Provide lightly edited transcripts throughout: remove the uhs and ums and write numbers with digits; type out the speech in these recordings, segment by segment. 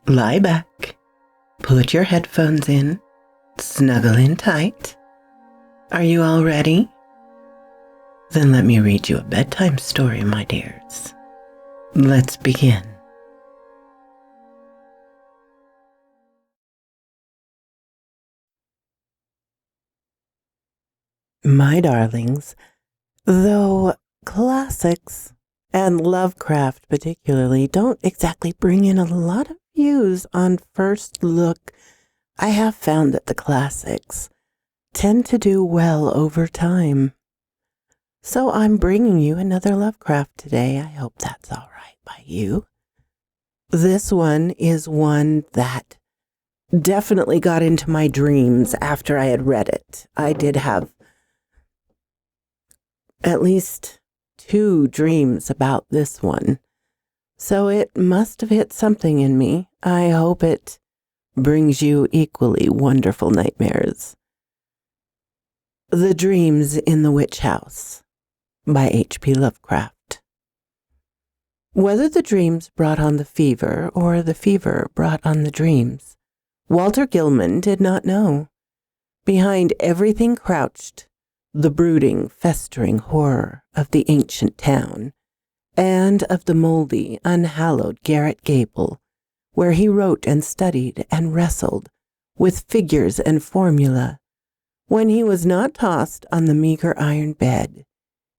Lie back, put your headphones in, snuggle in tight. Are you all ready? Then let me read you a bedtime story, my dears. Let's begin. My darlings, though classics and Lovecraft particularly don't exactly bring in a lot of views on first look, I have found that the classics tend to do well over time. So I'm bringing you another Lovecraft today. I hope that's all right by you. This one is one that definitely got into my dreams after I had read it. I did have at least 2 dreams about this one. So it must have hit something in me. I hope it brings you equally wonderful nightmares. The Dreams in the Witch House by H.P. Lovecraft. Whether the dreams brought on the fever or the fever brought on the dreams, Walter Gilman did not know. Behind everything crouched the brooding, festering horror of the ancient town, and of the moldy, unhallowed garret gable, where he wrote and studied and wrestled with figures and formula. When he was not tossed on the meager iron bed,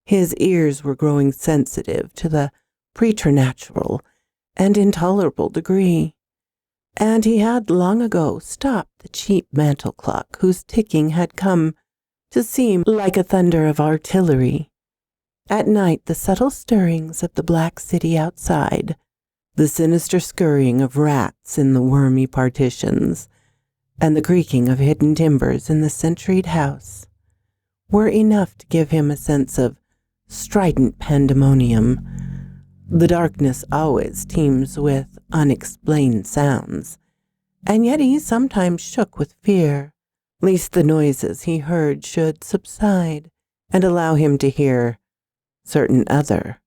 his ears were growing sensitive to the preternatural and intolerable degree, and he had long ago stopped the cheap mantel clock whose ticking had come to seem like a thunder of artillery. At night, the subtle stirrings of the black city outside, the sinister scurrying of rats in the wormy partitions, and the creaking of hidden timbers in the centuried house, were enough to give him a sense of strident pandemonium. The darkness always teems with unexplained sounds, and yet he sometimes shook with fear, lest the noises he heard should subside and allow him to hear certain other,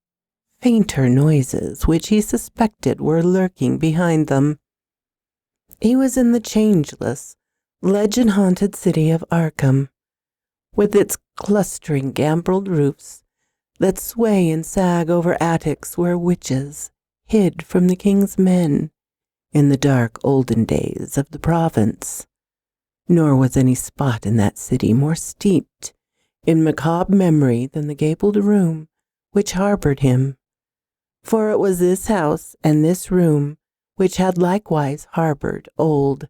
fainter noises which he suspected were lurking behind them. He was in the changeless, legend-haunted city of Arkham, with its clustering gambreled roofs that sway and sag over attics where witches hid from the king's men in the dark olden days of the province. Nor was any spot in that city more steeped in macabre memory than the gabled room which harbored him. For it was this house and this room which had likewise harbored old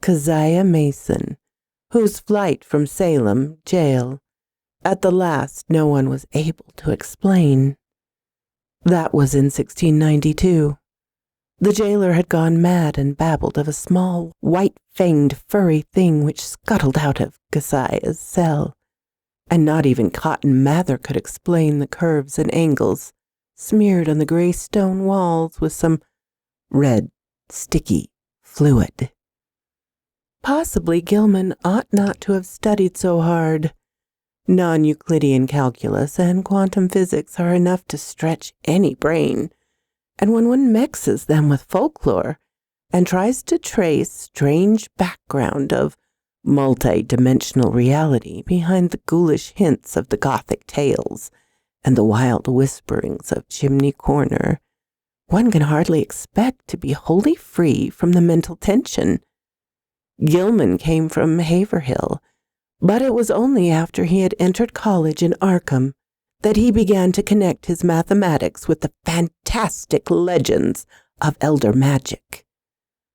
Keziah Mason, whose flight from Salem jail at the last no one was able to explain. That was in 1692. The jailer had gone mad and babbled of a small, white-fanged, furry thing which scuttled out of Keziah's cell, and not even Cotton Mather could explain the curves and angles smeared on the gray stone walls with some red, sticky fluid. Possibly Gilman ought not to have studied so hard. Non-Euclidean calculus and quantum physics are enough to stretch any brain, and when one mixes them with folklore and tries to trace strange background of multi-dimensional reality behind the ghoulish hints of the Gothic tales and the wild whisperings of Chimney Corner, one can hardly expect to be wholly free from the mental tension. Gilman came from Haverhill, but it was only after he had entered college in Arkham that he began to connect his mathematics with the fantastic legends of elder magic.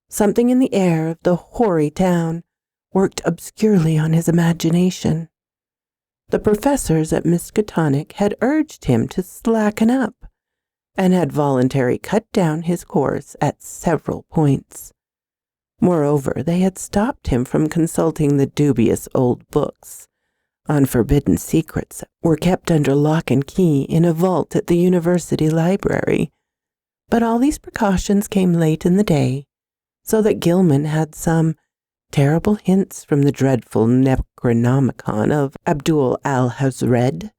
Something in the air of the hoary town worked obscurely on his imagination. The professors at Miskatonic had urged him to slacken up, and had voluntarily cut down his course at several points. Moreover, they had stopped him from consulting the dubious old books on forbidden secrets that were kept under lock and key in a vault at the university library. But all these precautions came late in the day, so that Gilman had some terrible hints from the dreadful Necronomicon of Abdul al-Hazred,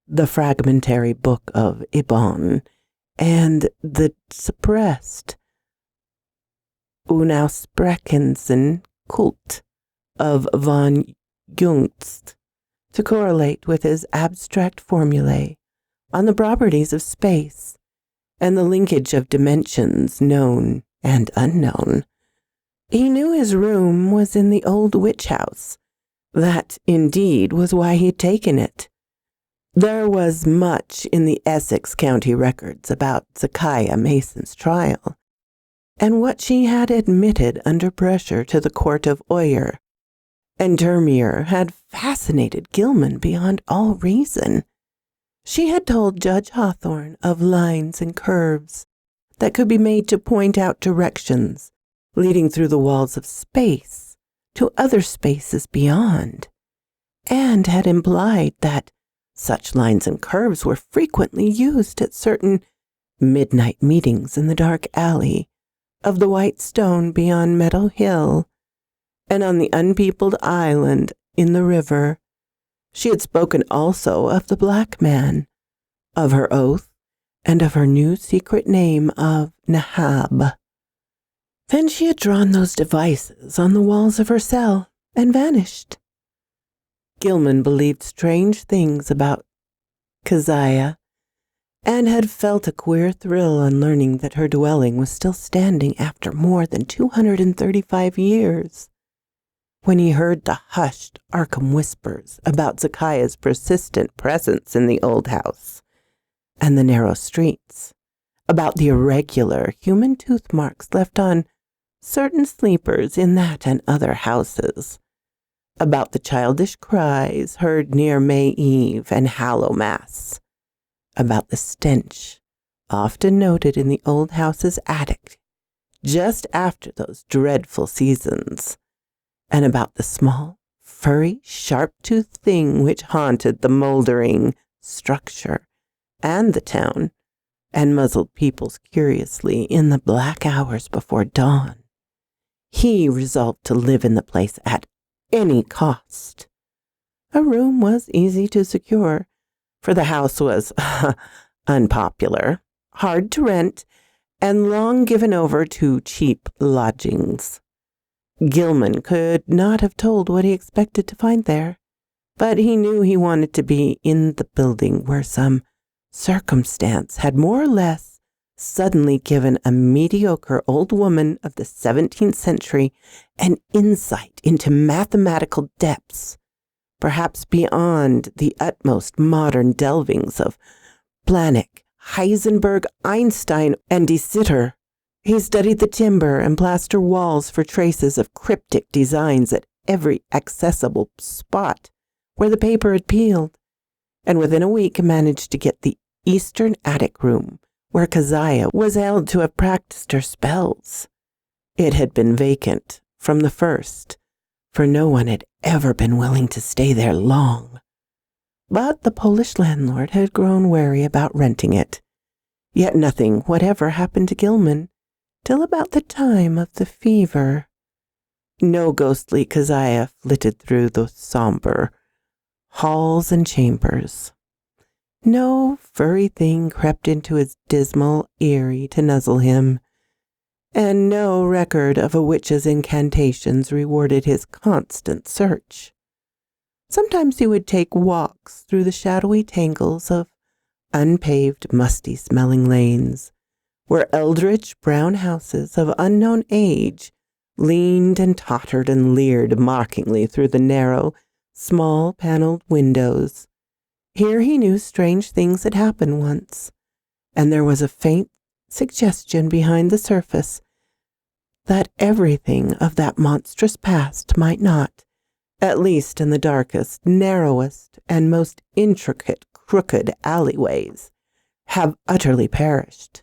the fragmentary book of Ibn, and the suppressed Unaussprechlichen Kult of von Jungst to correlate with his abstract formulae on the properties of space and the linkage of dimensions known and unknown. He knew his room was in the old witch house. That, indeed, was why he'd taken it. There was much in the Essex County records about Zekiah Mason's trial, and what she had admitted under pressure to the court of Oyer and Termier had fascinated Gilman beyond all reason. She had told Judge Hawthorne of lines and curves that could be made to point out directions leading through the walls of space to other spaces beyond, and had implied that such lines and curves were frequently used at certain midnight meetings in the dark alley of the white stone beyond Meadow Hill and on the unpeopled island in the river. She had spoken also of the black man, of her oath, and of her new secret name of Nahab. Then she had drawn those devices on the walls of her cell and vanished. Gilman believed strange things about Keziah and had felt a queer thrill on learning that her dwelling was still standing after more than 235 years. When he heard the hushed Arkham whispers about Zekiah's persistent presence in the old house and the narrow streets, about the irregular human tooth marks left on certain sleepers in that and other houses, about the childish cries heard near May Eve and Hallowmass, about the stench often noted in the old house's attic just after those dreadful seasons, and about the small, furry, sharp-toothed thing which haunted the moldering structure and the town, and muzzled peoples curiously in the black hours before dawn. He resolved to live in the place at any cost. A room was easy to secure, for the house was unpopular, hard to rent, and long given over to cheap lodgings. Gilman could not have told what he expected to find there, but he knew he wanted to be in the building where some circumstance had more or less suddenly given a mediocre old woman of the 17th century an insight into mathematical depths, perhaps beyond the utmost modern delvings of Planck, Heisenberg, Einstein, and de Sitter. He studied the timber and plaster walls for traces of cryptic designs at every accessible spot where the paper had peeled, and within a week managed to get the eastern attic room where Keziah was held to have practiced her spells. It had been vacant from the first, for no one had ever been willing to stay there long. But the Polish landlord had grown wary about renting it. Yet nothing whatever happened to Gilman till about the time of the fever. No ghostly Keziah flitted through the somber halls and chambers. No furry thing crept into his dismal eyrie to nuzzle him, and no record of a witch's incantations rewarded his constant search. Sometimes he would take walks through the shadowy tangles of unpaved, musty-smelling lanes, where eldritch brown houses of unknown age leaned and tottered and leered mockingly through the narrow, small-paneled windows. Here he knew strange things had happened once, and there was a faint suggestion behind the surface that everything of that monstrous past might not, at least in the darkest, narrowest, and most intricate, crooked alleyways, have utterly perished.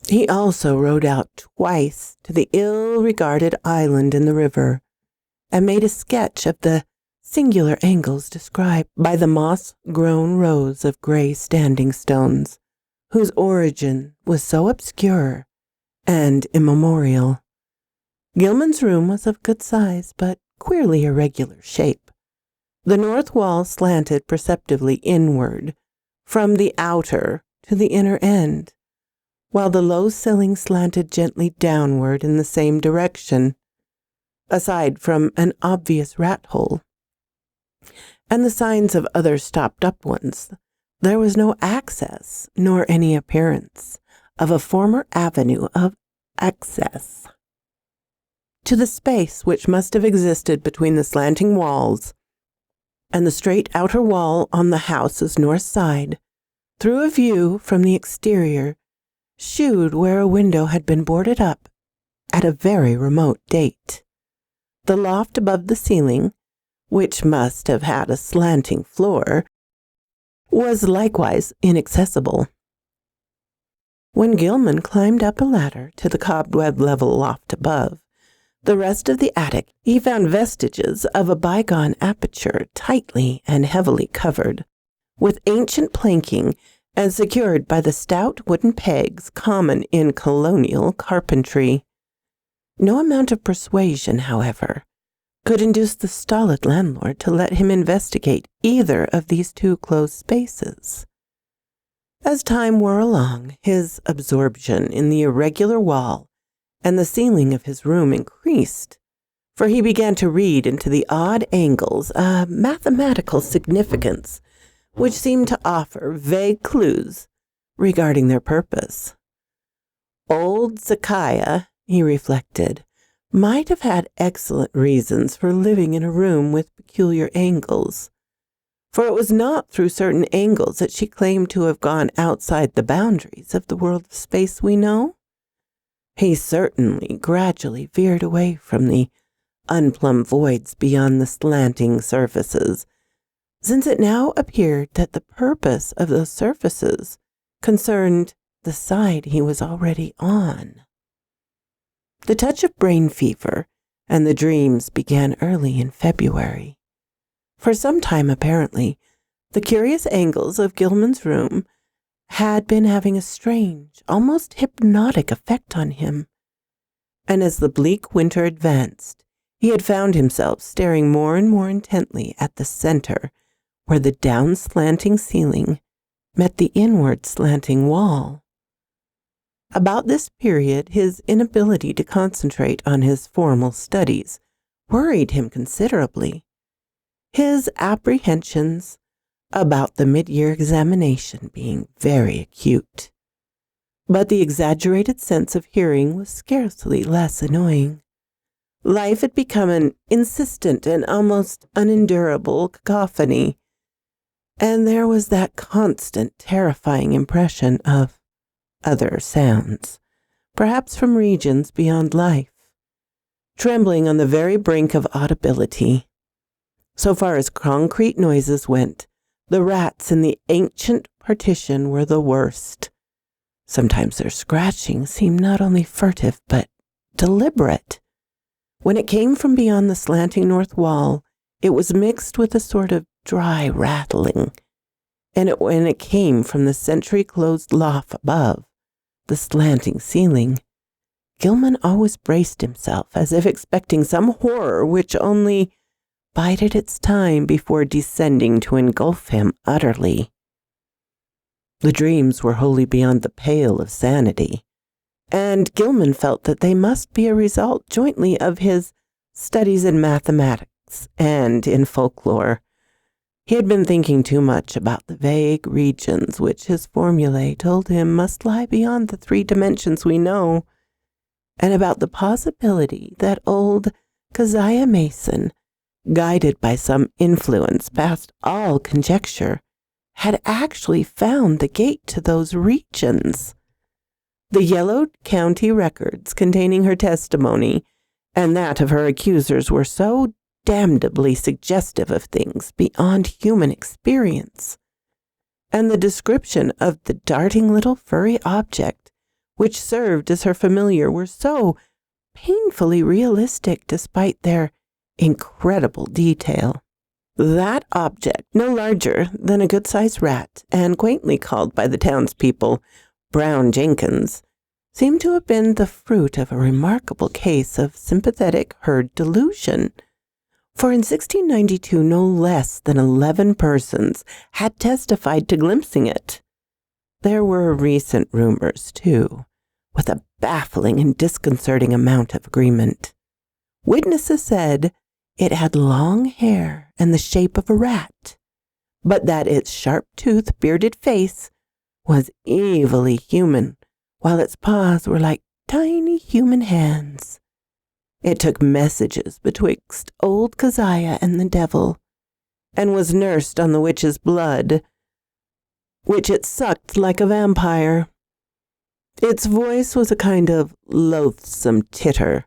He also rode out twice to the ill-regarded island in the river, and made a sketch of the singular angles described by the moss-grown rows of gray standing stones, whose origin was so obscure and immemorial. Gilman's room was of good size, but queerly irregular shape. The north wall slanted perceptibly inward from the outer to the inner end, while the low ceiling slanted gently downward in the same direction, aside from an obvious rat hole and the signs of other stopped-up ones. There was no access, nor any appearance of a former avenue of access to the space which must have existed between the slanting walls and the straight outer wall on the house's north side, through a view from the exterior, shewed where a window had been boarded up at a very remote date. The loft above the ceiling, which must have had a slanting floor, was likewise inaccessible. When Gilman climbed up a ladder to the cobweb-level loft above, the rest of the attic, he found vestiges of a bygone aperture tightly and heavily covered, with ancient planking and secured by the stout wooden pegs common in colonial carpentry. No amount of persuasion, however, could induce the stolid landlord to let him investigate either of these two closed spaces. As time wore along, his absorption in the irregular wall and the ceiling of his room increased, for he began to read into the odd angles a mathematical significance which seemed to offer vague clues regarding their purpose. Old Zacchaeus, he reflected, might have had excellent reasons for living in a room with peculiar angles, for it was not through certain angles that she claimed to have gone outside the boundaries of the world of space we know. He certainly gradually veered away from the unplumbed voids beyond the slanting surfaces, since it now appeared that the purpose of those surfaces concerned the side he was already on. The touch of brain fever and the dreams began early in February. For some time, apparently, the curious angles of Gilman's room had been having a strange, almost hypnotic effect on him, and as the bleak winter advanced, he had found himself staring more and more intently at the center, where the down-slanting ceiling met the inward slanting wall. About this period, his inability to concentrate on his formal studies worried him considerably, his apprehensions about the mid-year examination being very acute. But the exaggerated sense of hearing was scarcely less annoying. Life had become an insistent and almost unendurable cacophony, and there was that constant, terrifying impression of other sounds, perhaps from regions beyond life, trembling on the very brink of audibility. So far as concrete noises went, the rats in the ancient partition were the worst. Sometimes their scratching seemed not only furtive, but deliberate. When it came from beyond the slanting north wall, it was mixed with a sort of dry rattling, and when it came from the sentry-closed loft above, the slanting ceiling, Gilman always braced himself as if expecting some horror which only bided its time before descending to engulf him utterly. The dreams were wholly beyond the pale of sanity, and Gilman felt that they must be a result jointly of his studies in mathematics and in folklore. He had been thinking too much about the vague regions which his formulae told him must lie beyond the 3 dimensions we know, and about the possibility that old Keziah Mason, guided by some influence past all conjecture, had actually found the gate to those regions. The yellowed county records containing her testimony and that of her accusers were so damnably suggestive of things beyond human experience, and the description of the darting little furry object which served as her familiar were so painfully realistic despite their incredible detail. That object, no larger than a good-sized rat, and quaintly called by the townspeople Brown Jenkins, seemed to have been the fruit of a remarkable case of sympathetic herd delusion. For in 1692 no less than 11 persons had testified to glimpsing it. There were recent rumors, too, with a baffling and disconcerting amount of agreement. Witnesses said it had long hair and the shape of a rat, but that its sharp-toothed, bearded face was evilly human, while its paws were like tiny human hands. It took messages betwixt old Keziah and the devil, and was nursed on the witch's blood, which it sucked like a vampire. Its voice was a kind of loathsome titter,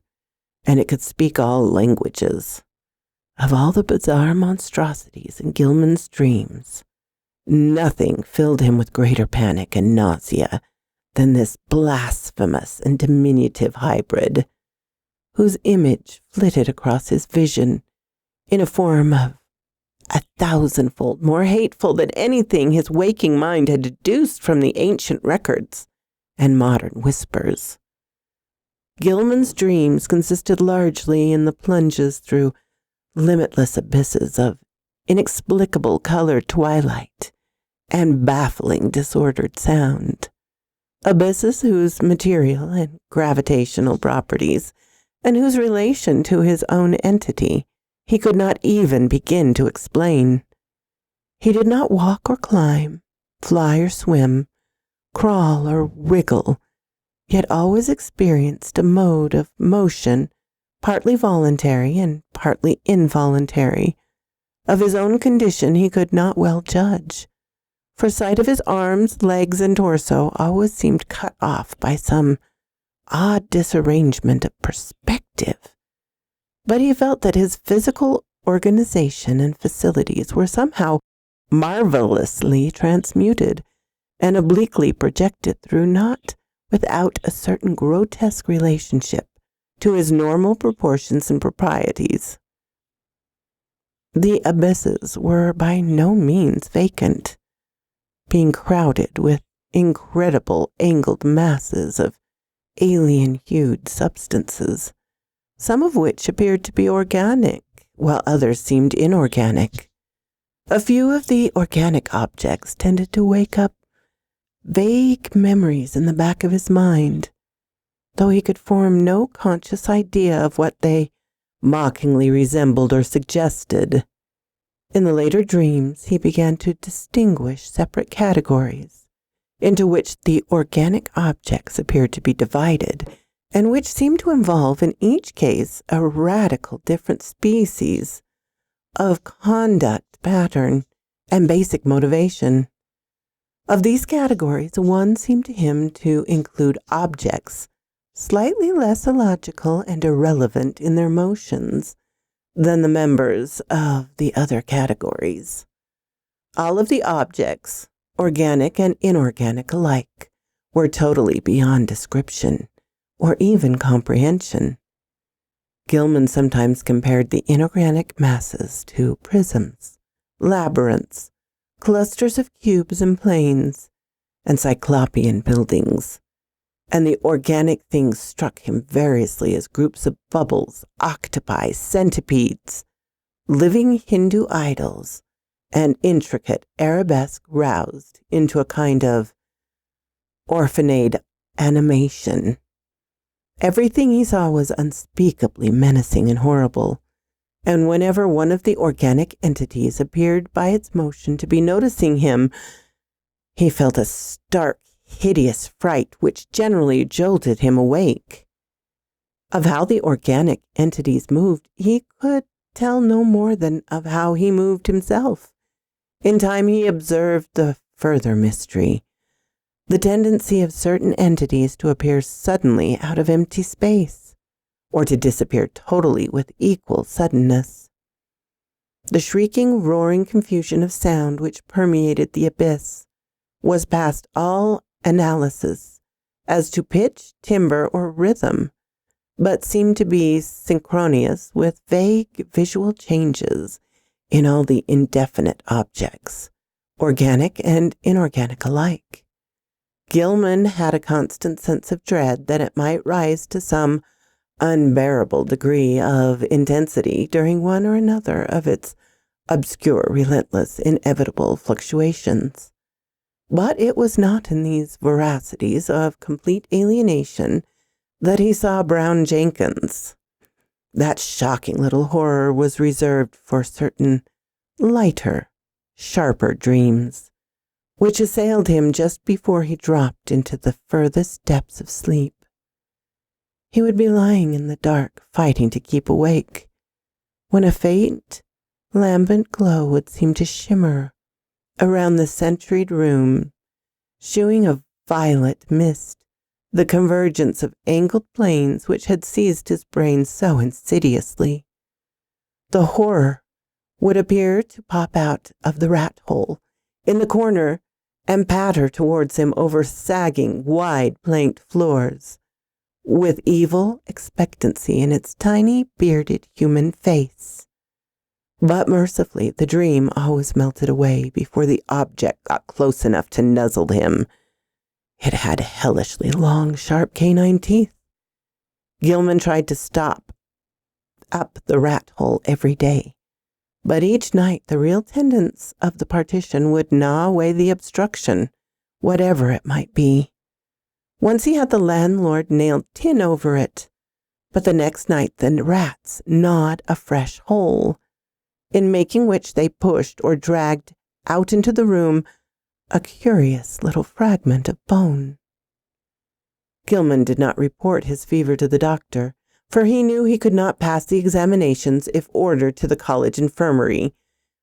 and it could speak all languages. Of all the bizarre monstrosities in Gilman's dreams, nothing filled him with greater panic and nausea than this blasphemous and diminutive hybrid, whose image flitted across his vision in a form of 1,000-fold more hateful than anything his waking mind had deduced from the ancient records and modern whispers. Gilman's dreams consisted largely in the plunges through limitless abysses of inexplicable colored twilight and baffling disordered sound, abysses whose material and gravitational properties and whose relation to his own entity he could not even begin to explain. He did not walk or climb, fly or swim, crawl or wriggle, yet always experienced a mode of motion, partly voluntary and partly involuntary. Of his own condition he could not well judge, for sight of his arms, legs, and torso always seemed cut off by some odd disarrangement of perspective. But he felt that his physical organization and facilities were somehow marvelously transmuted and obliquely projected through not without a certain grotesque relationship to his normal proportions and proprieties. The abysses were by no means vacant, being crowded with incredible angled masses of alien-hued substances, some of which appeared to be organic, while others seemed inorganic. A few of the organic objects tended to wake up vague memories in the back of his mind, though he could form no conscious idea of what they mockingly resembled or suggested. In the later dreams, he began to distinguish separate categories, into which the organic objects appeared to be divided, and which seemed to involve in each case a radical different species of conduct pattern and basic motivation. Of these categories, one seemed to him to include objects slightly less illogical and irrelevant in their motions than the members of the other categories. All of the objects, organic and inorganic alike, were totally beyond description or even comprehension. Gilman sometimes compared the inorganic masses to prisms, labyrinths, clusters of cubes and planes, and cyclopean buildings, and the organic things struck him variously as groups of bubbles, octopi, centipedes, living Hindu idols, and intricate arabesque roused into a kind of orphanade animation. Everything he saw was unspeakably menacing and horrible, and whenever one of the organic entities appeared by its motion to be noticing him, he felt a stark, hideous fright which generally jolted him awake. Of how the organic entities moved, he could tell no more than of how he moved himself. In time he observed the further mystery, the tendency of certain entities to appear suddenly out of empty space, or to disappear totally with equal suddenness. The shrieking, roaring confusion of sound which permeated the abyss was past all analysis as to pitch, timbre, or rhythm, but seemed to be synchronous with vague visual changes in all the indefinite objects, organic and inorganic alike. Gilman had a constant sense of dread that it might rise to some unbearable degree of intensity during one or another of its obscure, relentless, inevitable fluctuations. But it was not in these veracities of complete alienation that he saw Brown Jenkins. That shocking little horror was reserved for certain lighter, sharper dreams, which assailed him just before he dropped into the furthest depths of sleep. He would be lying in the dark, fighting to keep awake, when a faint, lambent glow would seem to shimmer around the centuried room, shewing a violet mist, the convergence of angled planes which had seized his brain so insidiously. The horror would appear to pop out of the rat hole in the corner and patter towards him over sagging, wide planked floors, with evil expectancy in its tiny, bearded human face. But mercifully, the dream always melted away before the object got close enough to nuzzle him. It had hellishly long, sharp canine teeth. Gilman tried to stop up the rat hole every day, but each night the real tendons of the partition would gnaw away the obstruction, whatever it might be. Once he had the landlord nailed tin over it, but the next night the rats gnawed a fresh hole, in making which they pushed or dragged out into the room a curious little fragment of bone. Gilman did not report his fever to the doctor, for he knew he could not pass the examinations if ordered to the college infirmary,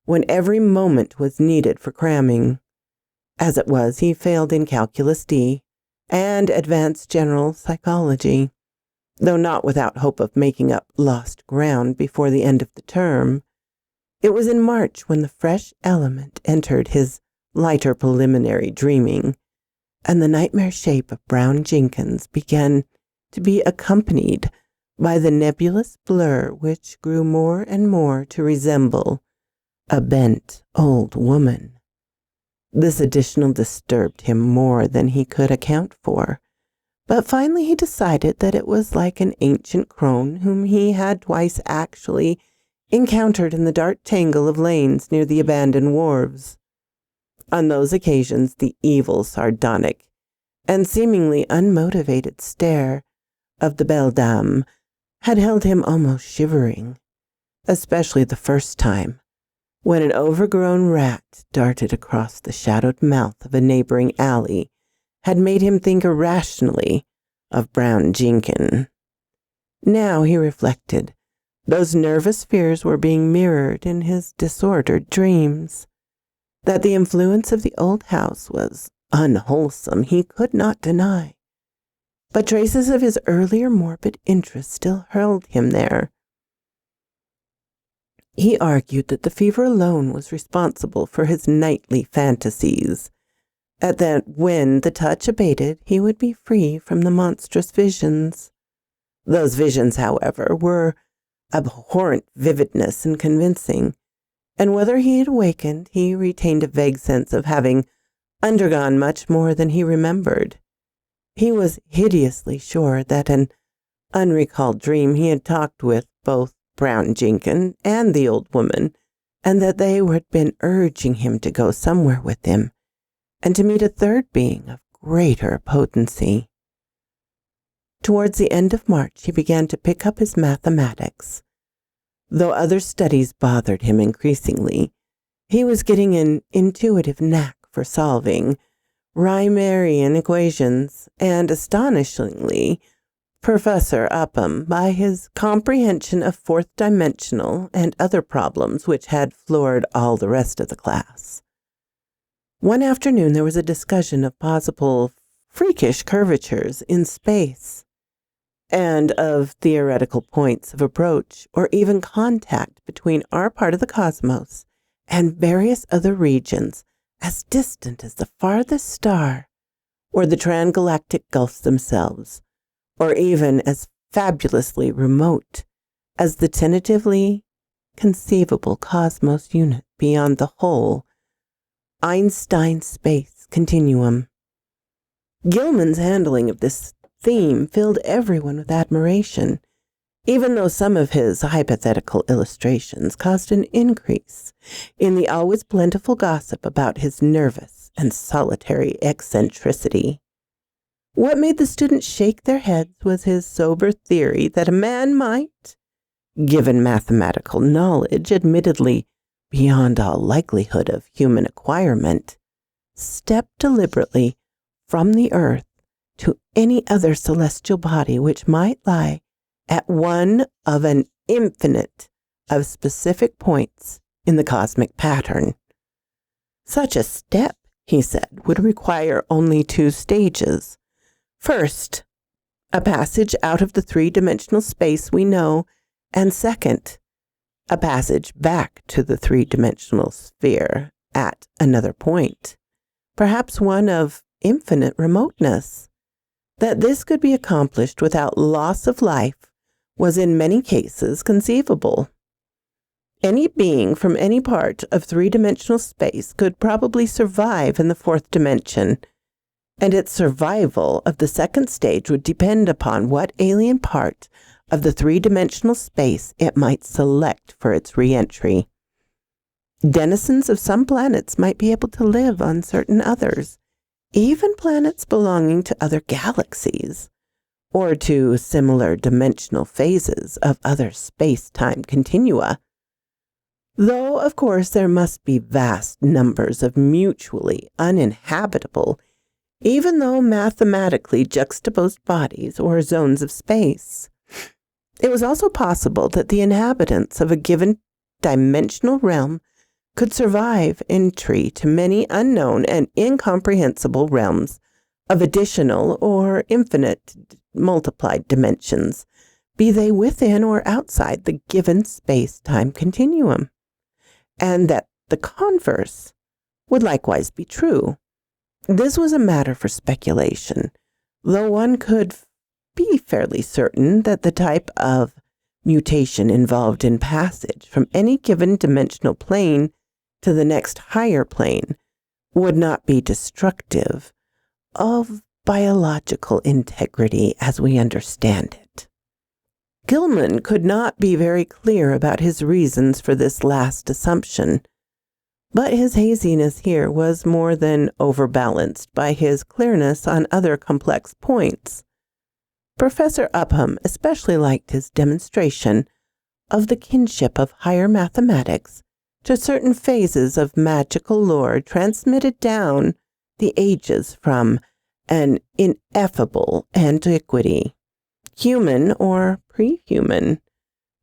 when every moment was needed for cramming. As it was, he failed in Calculus D and Advanced General Psychology, though not without hope of making up lost ground before the end of the term. It was in March when the fresh element entered his lighter preliminary dreaming, and the nightmare shape of Brown Jenkins began to be accompanied by the nebulous blur which grew more and more to resemble a bent old woman. This additional disturbed him more than he could account for, but finally he decided that it was like an ancient crone whom he had twice actually encountered in the dark tangle of lanes near the abandoned wharves. On those occasions the evil, sardonic, and seemingly unmotivated stare of the beldame had held him almost shivering, especially the first time, when an overgrown rat darted across the shadowed mouth of a neighboring alley had made him think irrationally of Brown Jenkins. Now, he reflected, those nervous fears were being mirrored in his disordered dreams. That the influence of the old house was unwholesome he could not deny, but traces of his earlier morbid interest still held him there. He argued that the fever alone was responsible for his nightly fantasies, and that when the touch abated he would be free from the monstrous visions. Those visions, however, were abhorrent vividness and convincing, and whether he had awakened, he retained a vague sense of having undergone much more than he remembered. He was hideously sure that an unrecalled dream he had talked with both Brown Jenkins and the old woman, and that they had been urging him to go somewhere with him, and to meet a third being of greater potency. Towards the end of March he began to pick up his mathematics. Though other studies bothered him increasingly, he was getting an intuitive knack for solving Riemannian equations, and astonishingly, Professor Upham, by his comprehension of fourth-dimensional and other problems which had floored all the rest of the class. One afternoon there was a discussion of possible freakish curvatures in space, and of theoretical points of approach or even contact between our part of the cosmos and various other regions as distant as the farthest star or the transgalactic gulfs themselves, or even as fabulously remote as the tentatively conceivable cosmos unit beyond the whole Einstein space continuum. Gilman's handling of this theme filled everyone with admiration, even though some of his hypothetical illustrations caused an increase in the always plentiful gossip about his nervous and solitary eccentricity. What made the students shake their heads was his sober theory that a man might, given mathematical knowledge admittedly beyond all likelihood of human acquirement, step deliberately from the earth to any other celestial body which might lie at one of an infinite of specific points in the cosmic pattern. Such a step, he said, would require only 2 stages. First, a passage out of the 3-dimensional space we know, and second, a passage back to the 3-dimensional sphere at another point, perhaps one of infinite remoteness. That this could be accomplished without loss of life was in many cases conceivable. Any being from any part of 3-dimensional space could probably survive in the 4th dimension, and its survival of the 2nd stage would depend upon what alien part of the 3-dimensional space it might select for its re-entry. Denizens of some planets might be able to live on certain others, even planets belonging to other galaxies, or to similar dimensional phases of other space-time continua. Though, of course, there must be vast numbers of mutually uninhabitable, even though mathematically juxtaposed bodies or zones of space. It was also possible that the inhabitants of a given dimensional realm could survive entry to many unknown and incomprehensible realms of additional or infinite multiplied dimensions, be they within or outside the given space-time continuum, and that the converse would likewise be true. This was a matter for speculation, though one could be fairly certain that the type of mutation involved in passage from any given dimensional plane to the next higher plane would not be destructive of biological integrity as we understand it. Gilman could not be very clear about his reasons for this last assumption, but his haziness here was more than overbalanced by his clearness on other complex points. Professor Upham especially liked his demonstration of the kinship of higher mathematics to certain phases of magical lore transmitted down the ages from an ineffable antiquity, human or pre-human,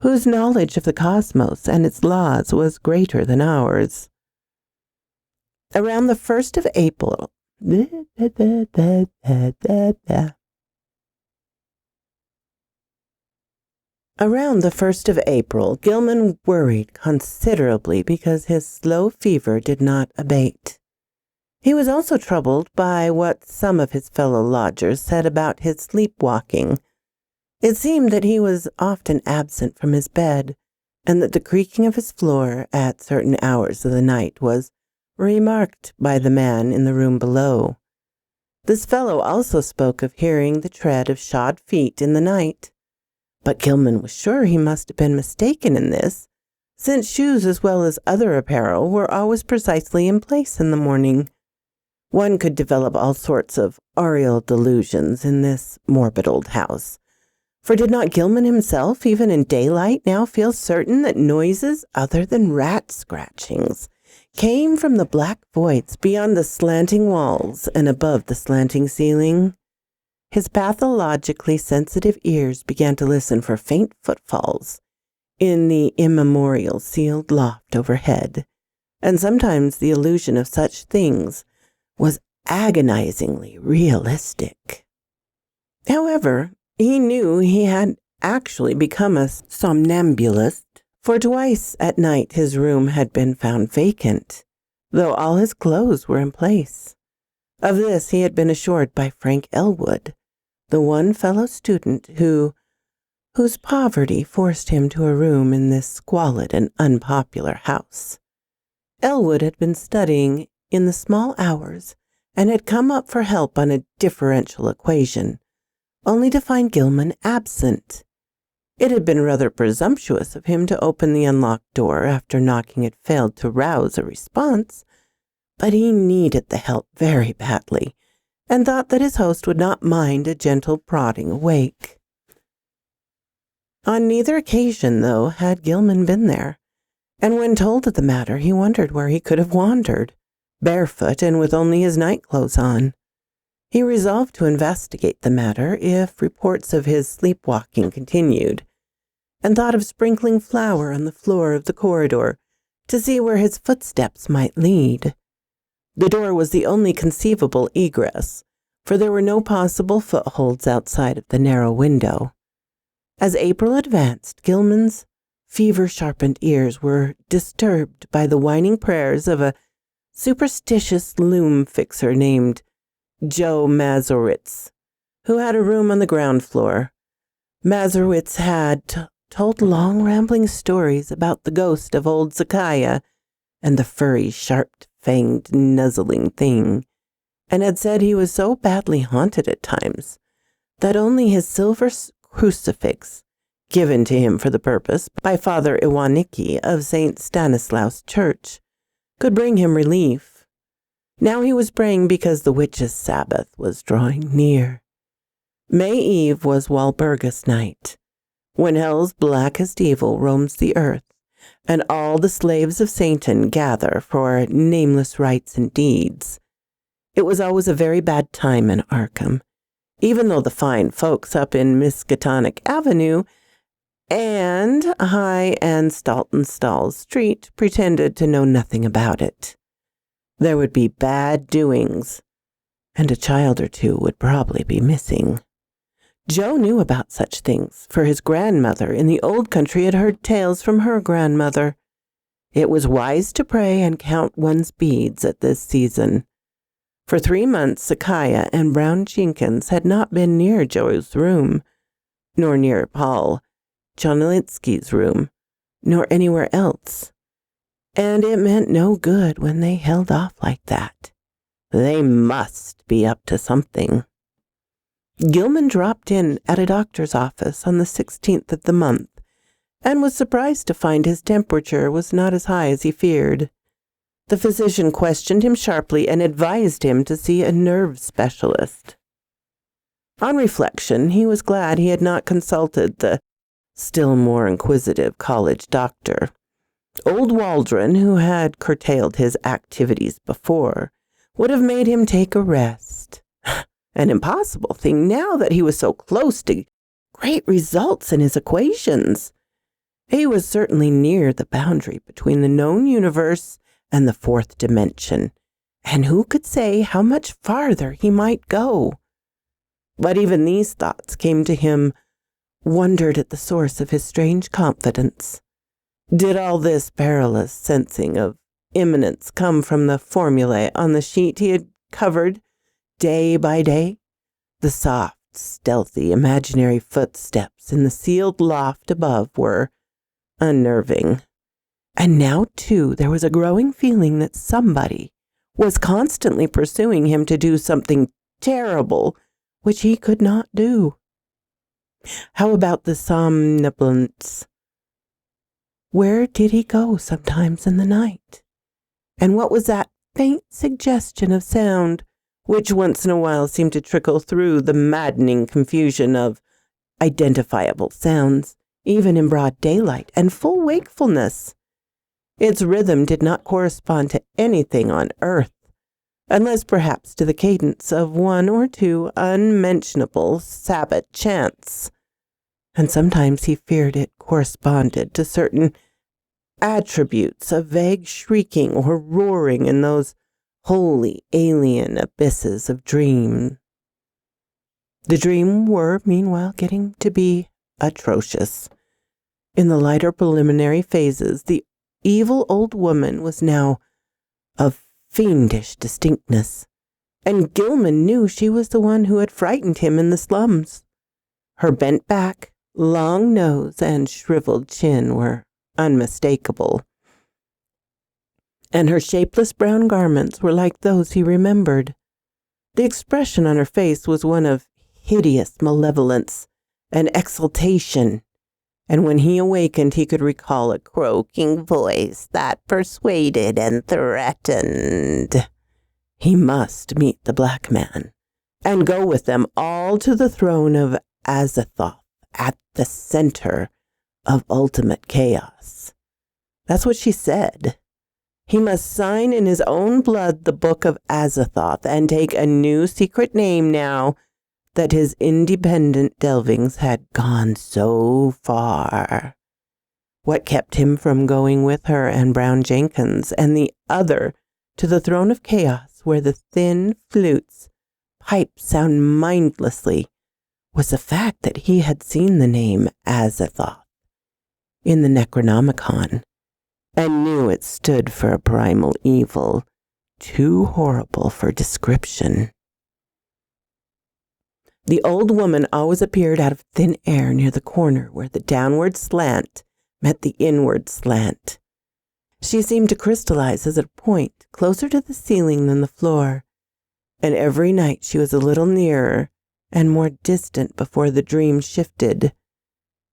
whose knowledge of the cosmos and its laws was greater than ours. Around the 1st of April, Gilman worried considerably because his slow fever did not abate. He was also troubled by what some of his fellow lodgers said about his sleepwalking. It seemed that he was often absent from his bed, and that the creaking of his floor at certain hours of the night was remarked by the man in the room below. This fellow also spoke of hearing the tread of shod feet in the night, but Gilman was sure he must have been mistaken in this, since shoes as well as other apparel were always precisely in place in the morning. One could develop all sorts of aureole delusions in this morbid old house, for did not Gilman himself, even in daylight, now feel certain that noises other than rat scratchings came from the black voids beyond the slanting walls and above the slanting ceiling? His pathologically sensitive ears began to listen for faint footfalls in the immemorial sealed loft overhead, and sometimes the illusion of such things was agonizingly realistic. However, he knew he had actually become a somnambulist, for twice at night his room had been found vacant, though all his clothes were in place. Of this he had been assured by Frank Elwood, the one fellow student whose poverty forced him to a room in this squalid and unpopular house. Elwood had been studying in the small hours and had come up for help on a differential equation, only to find Gilman absent. It had been rather presumptuous of him to open the unlocked door after knocking had failed to rouse a response, but he needed the help very badly, and thought that his host would not mind a gentle prodding awake. On neither occasion, though, had Gilman been there, and when told of the matter, he wondered where he could have wandered, barefoot and with only his nightclothes on. He resolved to investigate the matter if reports of his sleepwalking continued, and thought of sprinkling flour on the floor of the corridor to see where his footsteps might lead. The door was the only conceivable egress, for there were no possible footholds outside of the narrow window. As April advanced, Gilman's fever-sharpened ears were disturbed by the whining prayers of a superstitious loom fixer named Joe Mazurwitz, who had a room on the ground floor. Mazurwitz had told long rambling stories about the ghost of old Zakaya and the furry, sharp-fanged, nuzzling thing, and had said he was so badly haunted at times that only his silver crucifix, given to him for the purpose by Father Iwanicki of St. Stanislaus Church, could bring him relief. Now he was praying because the witches' Sabbath was drawing near. May Eve was Walpurgis night, when hell's blackest evil roams the earth, and all the slaves of Satan gather for nameless rites and deeds. It was always a very bad time in Arkham, even though the fine folks up in Miskatonic Avenue and High and Stalton Street pretended to know nothing about it. There would be bad doings, and a child or two would probably be missing. Joe knew about such things, for his grandmother in the old country had heard tales from her grandmother. It was wise to pray and count one's beads at this season. For 3 months, Zakaya and Brown Jenkins had not been near Joe's room, nor near Paul Chonelitsky's room, nor anywhere else. And it meant no good when they held off like that. They must be up to something. Gilman dropped in at a doctor's office on the 16th of the month, and was surprised to find his temperature was not as high as he feared. The physician questioned him sharply and advised him to see a nerve specialist. On reflection, he was glad he had not consulted the still more inquisitive college doctor. Old Waldron, who had curtailed his activities before, would have made him take a rest. An impossible thing now that he was so close to great results in his equations. He was certainly near the boundary between the known universe and the fourth dimension, and who could say how much farther he might go? But even these thoughts came to him, wondered at the source of his strange confidence. Did all this perilous sensing of imminence come from the formulae on the sheet he had covered day by day? The soft, stealthy, imaginary footsteps in the sealed loft above were unnerving. And now, too, there was a growing feeling that somebody was constantly pursuing him to do something terrible which he could not do. How about the somnambulance? Where did he go sometimes in the night? And what was that faint suggestion of sound which once in a while seemed to trickle through the maddening confusion of identifiable sounds, even in broad daylight and full wakefulness? Its rhythm did not correspond to anything on earth, unless perhaps to the cadence of one or two unmentionable Sabbath chants. And sometimes he feared it corresponded to certain attributes of vague shrieking or roaring in those wholly alien abysses of dream. The dream were, meanwhile, getting to be atrocious. In the lighter preliminary phases, the evil old woman was now of fiendish distinctness, and Gilman knew she was the one who had frightened him in the slums. Her bent back, long nose, and shriveled chin were unmistakable, and her shapeless brown garments were like those he remembered. The expression on her face was one of hideous malevolence and exultation, and when he awakened he could recall a croaking voice that persuaded and threatened. He must meet the black man and go with them all to the throne of Azathoth at the center of ultimate chaos. That's what she said. He must sign in his own blood the book of Azathoth and take a new secret name now that his independent delvings had gone so far. What kept him from going with her and Brown Jenkins and the other to the throne of chaos where the thin flutes pipe sound mindlessly was the fact that he had seen the name Azathoth in the Necronomicon and knew it stood for a primal evil too horrible for description. The old woman always appeared out of thin air near the corner where the downward slant met the inward slant. She seemed to crystallize as a point closer to the ceiling than the floor, and every night she was a little nearer and more distant before the dream shifted.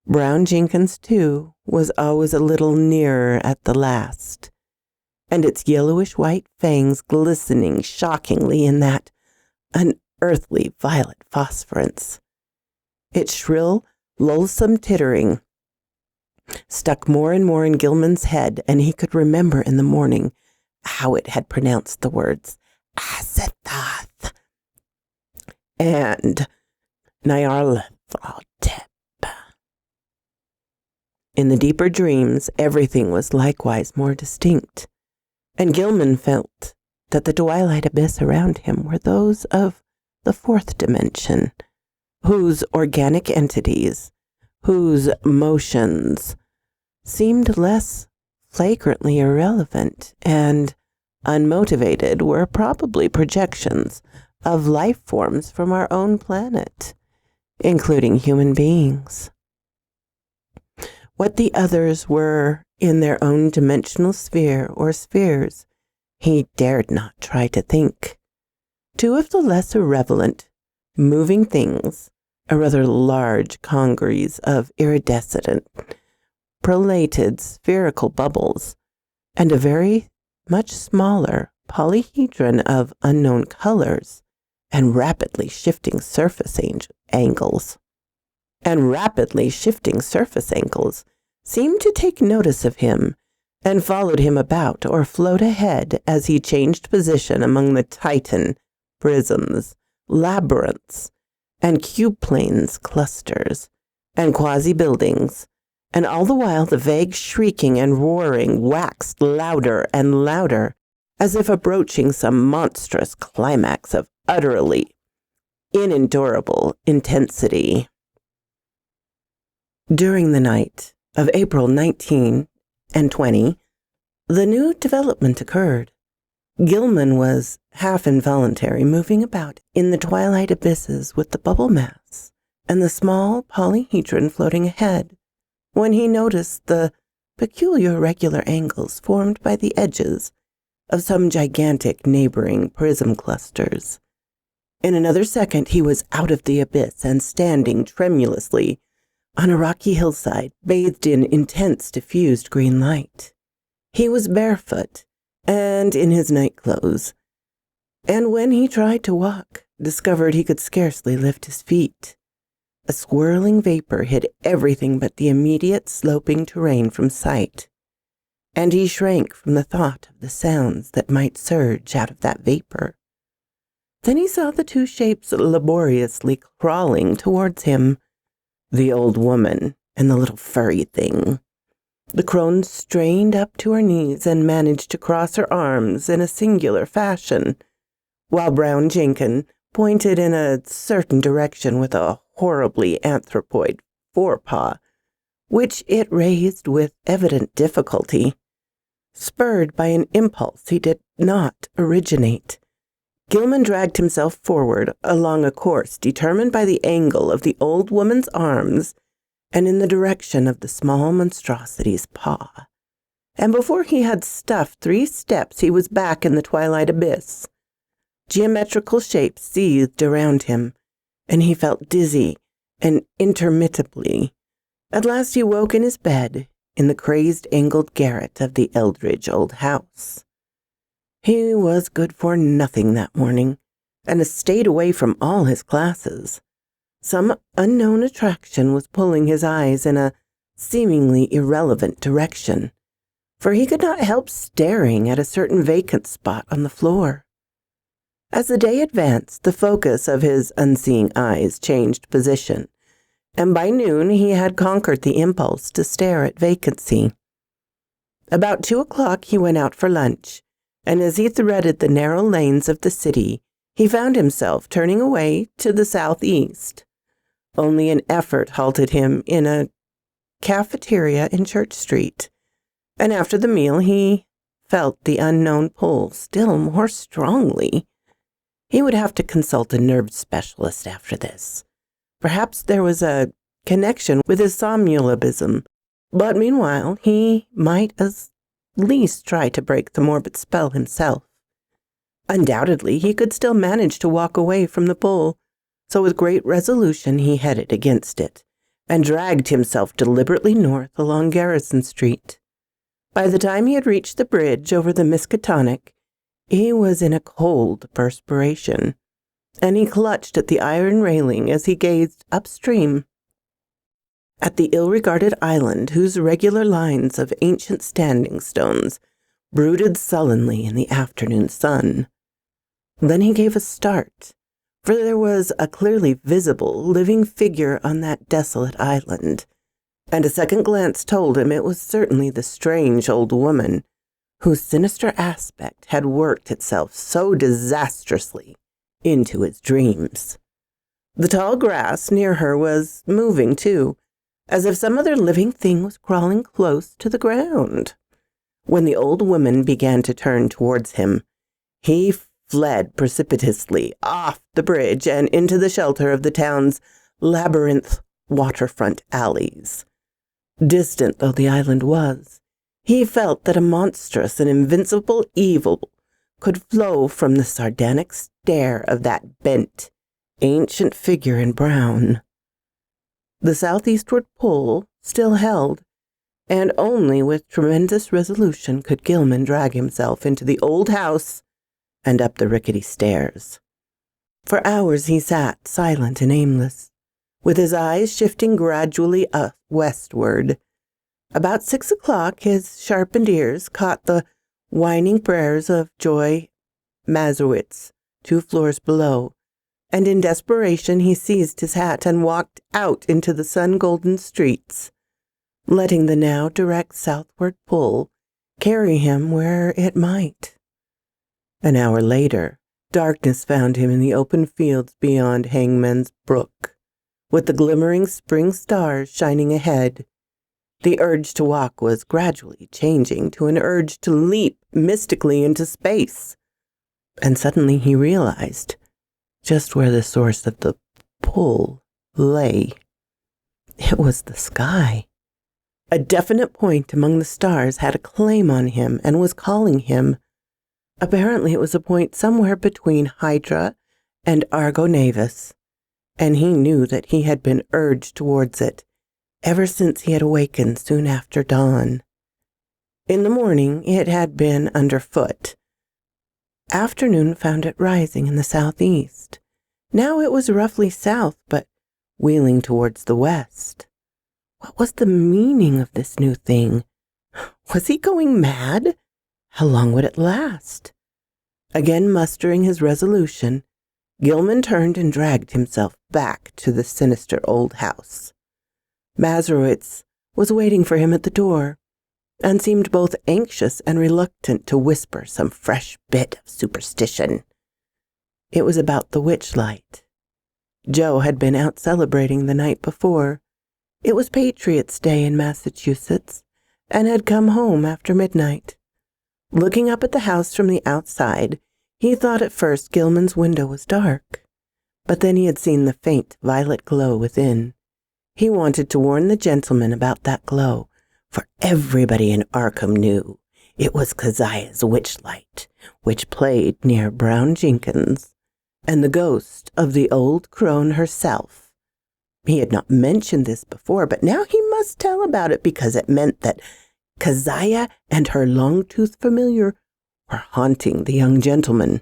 Brown Jenkins, too, was always a little nearer at the last, and its yellowish-white fangs glistening shockingly in that unearthly violet phosphorescence. Its shrill, loathsome tittering stuck more and more in Gilman's head, and he could remember in the morning how it had pronounced the words Azathoth and Nyarlathotep. In the deeper dreams, everything was likewise more distinct, and Gilman felt that the twilight abyss around him were those of the fourth dimension, whose organic entities, whose motions, seemed less flagrantly irrelevant and unmotivated were probably projections of life forms from our own planet, including human beings. What the others were in their own dimensional sphere or spheres, he dared not try to think. Two of the less irrelevant, moving things, a rather large congeries of iridescent, prolated spherical bubbles, and a very much smaller polyhedron of unknown colors and rapidly shifting surface angles. Seemed to take notice of him and followed him about or float ahead as he changed position among the Titan prisms, labyrinths, and cube planes clusters, and quasi-buildings, and all the while the vague shrieking and roaring waxed louder and louder, as if approaching some monstrous climax of utterly unendurable intensity. During the night of April 19 and 20, the new development occurred. Gilman was, half involuntary, moving about in the twilight abysses with the bubble mass and the small polyhedron floating ahead, when he noticed the peculiar regular angles formed by the edges of some gigantic neighboring prism clusters. In another second he was out of the abyss and standing tremulously on a rocky hillside bathed in intense diffused green light. He was barefoot and in his nightclothes, and when he tried to walk, discovered he could scarcely lift his feet. A swirling vapor hid everything but the immediate sloping terrain from sight, and he shrank from the thought of the sounds that might surge out of that vapor. Then he saw the two shapes laboriously crawling towards him, the old woman and the little furry thing. The crone strained up to her knees and managed to cross her arms in a singular fashion, while Brown Jenkins pointed in a certain direction with a horribly anthropoid forepaw, which it raised with evident difficulty. Spurred by an impulse he did not originate, Gilman dragged himself forward along a course determined by the angle of the old woman's arms and in the direction of the small monstrosity's paw. And before he had stuffed 3 steps, he was back in the twilight abyss. Geometrical shapes seethed around him, and he felt dizzy and intermittently At last he woke in his bed in the crazed angled garret of the Eldridge old house. He was good for nothing that morning, and had stayed away from all his classes. Some unknown attraction was pulling his eyes in a seemingly irrelevant direction, for he could not help staring at a certain vacant spot on the floor. As the day advanced, the focus of his unseeing eyes changed position, and by noon he had conquered the impulse to stare at vacancy. About 2 o'clock he went out for lunch, and as he threaded the narrow lanes of the city, he found himself turning away to the southeast. Only an effort halted him in a cafeteria in Church Street, and after the meal he felt the unknown pull still more strongly. He would have to consult a nerve specialist after this. Perhaps there was a connection with his somnambulism, but meanwhile he might at least try to break the morbid spell himself. Undoubtedly he could still manage to walk away from the pull, so with great resolution he headed against it, and dragged himself deliberately north along Garrison Street. By the time he had reached the bridge over the Miskatonic, he was in a cold perspiration, and he clutched at the iron railing as he gazed upstream at the ill-regarded island whose regular lines of ancient standing stones brooded sullenly in the afternoon sun. Then he gave a start, for there was a clearly visible living figure on that desolate island, and a second glance told him it was certainly the strange old woman whose sinister aspect had worked itself so disastrously into his dreams. The tall grass near her was moving too, as if some other living thing was crawling close to the ground. When the old woman began to turn towards him, he fled precipitously off the bridge and into the shelter of the town's labyrinth waterfront alleys. Distant though the island was, he felt that a monstrous and invincible evil could flow from the sardonic stare of that bent, ancient figure in brown. The southeastward pull still held, and only with tremendous resolution could Gilman drag himself into the old house and up the rickety stairs. For hours he sat, silent and aimless, with his eyes shifting gradually westward. About 6 o'clock his sharpened ears caught the whining prayers of Joy Mazurowitz 2 floors below, and in desperation he seized his hat and walked out into the sun-golden streets, letting the now direct southward pull carry him where it might. An hour later, darkness found him in the open fields beyond Hangman's Brook, with the glimmering spring stars shining ahead. The urge to walk was gradually changing to an urge to leap mystically into space, and suddenly he realized just where the source of the pull lay. It was the sky. A definite point among the stars had a claim on him and was calling him. Apparently it was a point somewhere between Hydra and Argo Navis, and he knew that he had been urged towards it ever since he had awakened soon after dawn. In the morning it had been underfoot. Afternoon found it rising in the southeast. Now it was roughly south, but wheeling towards the west. What was the meaning of this new thing? Was he going mad? How long would it last? Again mustering his resolution, Gilman turned and dragged himself back to the sinister old house. Mazurowitz was waiting for him at the door, and seemed both anxious and reluctant to whisper some fresh bit of superstition. It was about the witch light. Joe had been out celebrating the night before. It was Patriots' Day in Massachusetts, and had come home after midnight. Looking up at the house from the outside, he thought at first Gilman's window was dark, but then he had seen the faint violet glow within. He wanted to warn the gentleman about that glow, for everybody in Arkham knew it was Keziah's witch light, which played near Brown Jenkins, and the ghost of the old crone herself He had not mentioned this before, but now he must tell about it because it meant that Keziah and her long-toothed familiar were haunting the young gentleman.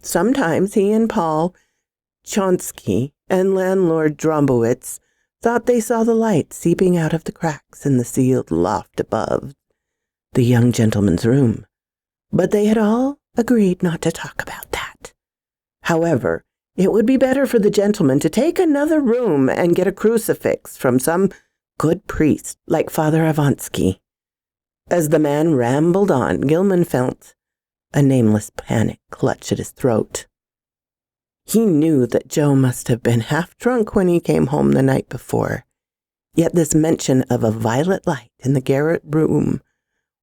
Sometimes he and Paul Chonsky and landlord Drombowitz thought they saw the light seeping out of the cracks in the sealed loft above the young gentleman's room, but they had all agreed not to talk about that. However, it would be better for the gentleman to take another room and get a crucifix from some good priest like Father Avansky. As the man rambled on, Gilman felt a nameless panic clutch at his throat. He knew that Joe must have been half drunk when he came home the night before, yet this mention of a violet light in the garret room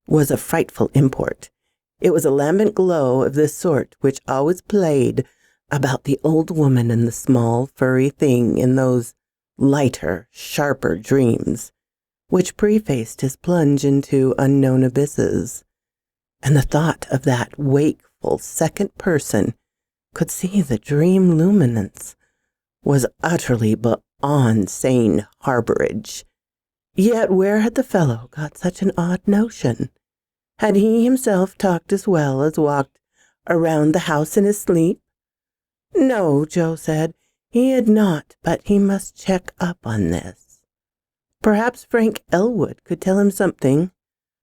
was of frightful import. It was a lambent glow of this sort which always played about the old woman and the small furry thing in those lighter, sharper dreams, which prefaced his plunge into unknown abysses. And the thought of that wakeful second person could see the dream luminance was utterly beyond sane harborage. Yet where had the fellow got such an odd notion? Had he himself talked as well as walked around the house in his sleep? No, Joe said, he had not, but he must check up on this. Perhaps Frank Elwood could tell him something,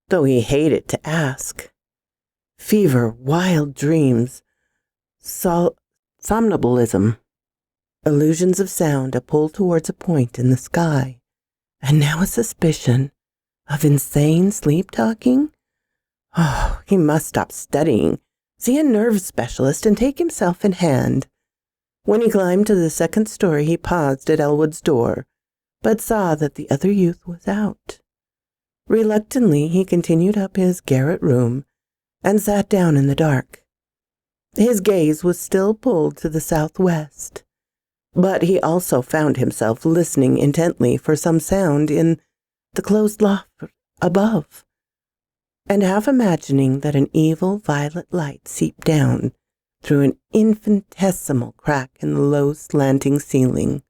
though he hated to ask. Fever, wild dreams, somnambulism, illusions of sound, a pull towards a point in the sky, and now a suspicion of insane sleep-talking? Oh, he must stop studying, see a nerve specialist, and take himself in hand. When he climbed to the second story, he paused at Elwood's door, but saw that the other youth was out. Reluctantly, he continued up his garret room and sat down in the dark. His gaze was still pulled to the southwest, but he also found himself listening intently for some sound in the closed loft above, and half imagining that an evil violet light seeped down through an infinitesimal crack in the low slanting ceiling.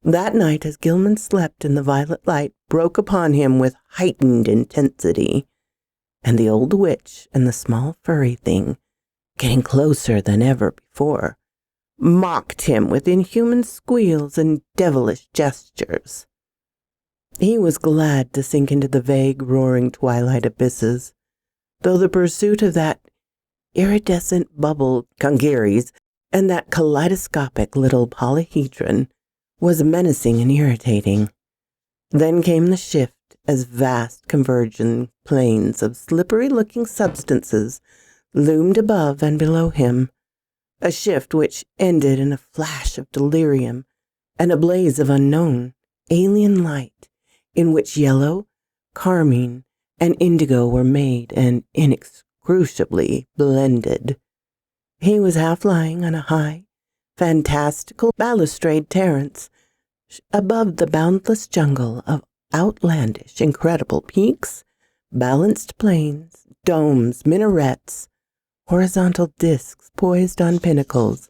That night, as Gilman slept in the violet light, broke upon him with heightened intensity, and the old witch and the small furry thing, getting closer than ever before, mocked him with inhuman squeals and devilish gestures. He was glad to sink into the vague, roaring twilight abysses, though the pursuit of that iridescent bubble congeries and that kaleidoscopic little polyhedron was menacing and irritating. Then came the shift as vast converging planes of slippery-looking substances loomed above and below him, a shift which ended in a flash of delirium and a blaze of unknown, alien light in which yellow, carmine, and indigo were made and inexcusably blended. He was half lying on a high, fantastical balustrade terrace above the boundless jungle of outlandish, incredible peaks, balanced plains, domes, minarets, horizontal discs poised on pinnacles,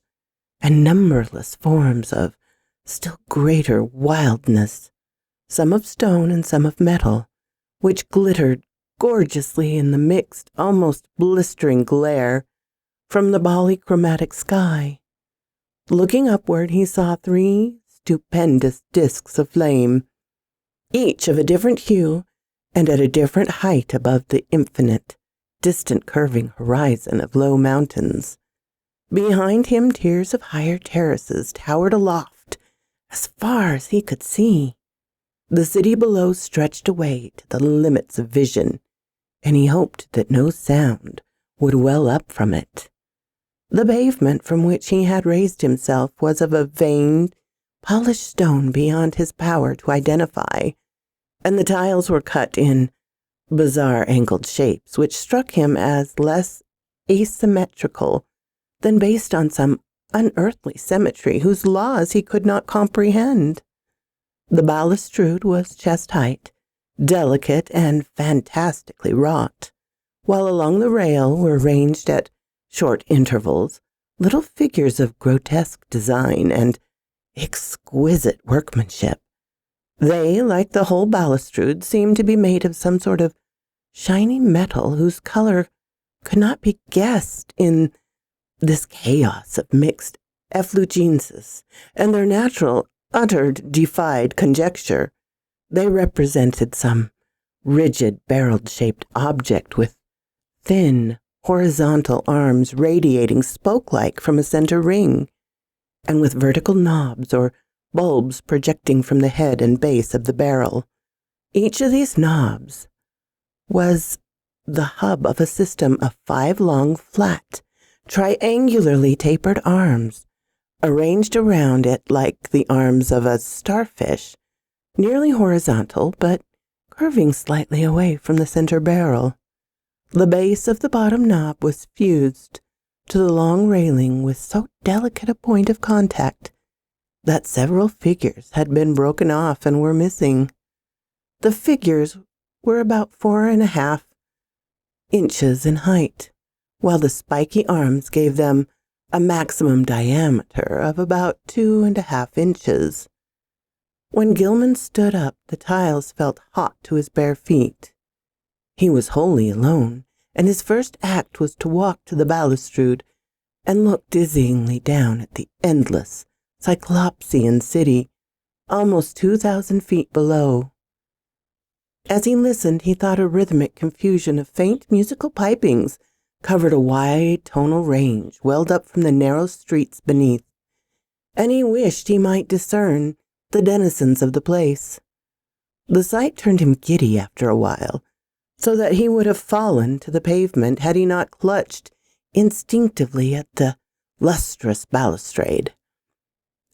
and numberless forms of still greater wildness, some of stone and some of metal, which glittered gorgeously in the mixed, almost blistering glare from the polychromatic sky. Looking upward, he saw 3 stupendous discs of flame, each of a different hue and at a different height above the infinite, distant curving horizon of low mountains. Behind him, tiers of higher terraces towered aloft as far as he could see. The city below stretched away to the limits of vision, and he hoped that no sound would well up from it. The pavement from which he had raised himself was of a veined, polished stone beyond his power to identify, and the tiles were cut in bizarre angled shapes which struck him as less asymmetrical than based on some unearthly symmetry whose laws he could not comprehend. The balustrade was chest height, delicate and fantastically wrought, while along the rail were ranged at short intervals little figures of grotesque design and exquisite workmanship. They, like the whole balustrade, seemed to be made of some sort of shiny metal whose color could not be guessed in this chaos of mixed effulgences, and their natural, defied conjecture. They represented some rigid, barrel-shaped object with thin, horizontal arms radiating spoke-like from a center ring, and with vertical knobs or bulbs projecting from the head and base of the barrel. Each of these knobs was the hub of a system of 5 long, flat, triangularly tapered arms, arranged around it like the arms of a starfish, nearly horizontal but curving slightly away from the center barrel. The base of the bottom knob was fused to the long railing with so delicate a point of contact that several figures had been broken off and were missing. The figures were about 4.5 inches in height, while the spiky arms gave them a maximum diameter of about 2.5 inches. When Gilman stood up, the tiles felt hot to his bare feet. He was wholly alone, and his first act was to walk to the balustrade and look dizzyingly down at the endless, cyclopsean city, almost 2,000 feet below. As he listened, he thought a rhythmic confusion of faint musical pipings covered a wide tonal range welled up from the narrow streets beneath, and he wished he might discern the denizens of the place. The sight turned him giddy after a while, so that he would have fallen to the pavement had he not clutched instinctively at the lustrous balustrade.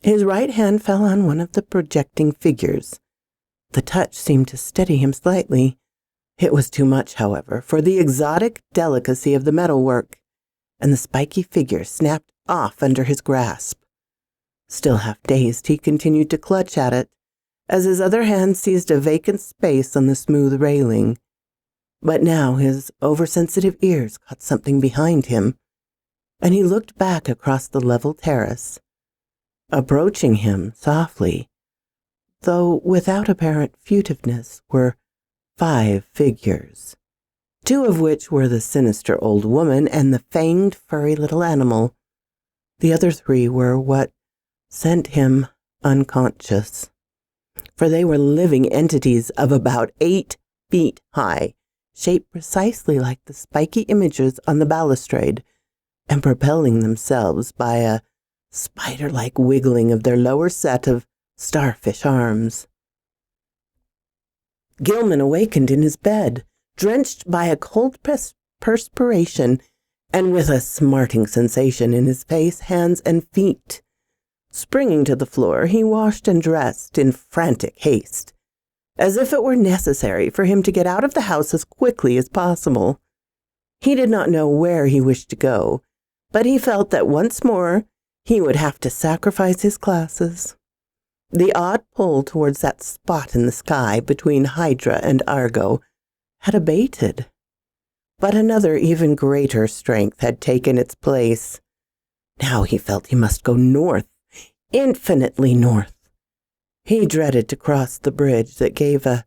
His right hand fell on one of the projecting figures. The touch seemed to steady him slightly. It was too much, however, for the exotic delicacy of the metalwork, and the spiky figure snapped off under his grasp. Still half dazed, he continued to clutch at it, as his other hand seized a vacant space on the smooth railing. But now his oversensitive ears caught something behind him, and he looked back across the level terrace. Approaching him softly, though without apparent furtiveness, were 5 figures, 2 of which were the sinister old woman and the fanged, furry little animal. The other 3 were what sent him unconscious, for they were living entities of about 8 feet high, shaped precisely like the spiky images on the balustrade, and propelling themselves by a spider-like wiggling of their lower set of starfish arms. Gilman awakened in his bed, drenched by a cold perspiration, and with a smarting sensation in his face, hands, and feet. Springing to the floor, he washed and dressed in frantic haste, as if it were necessary for him to get out of the house as quickly as possible. He did not know where he wished to go, but he felt that once more he would have to sacrifice his classes. The odd pull towards that spot in the sky between Hydra and Argo had abated, but another even greater strength had taken its place. Now he felt he must go north, infinitely north. He dreaded to cross the bridge that gave a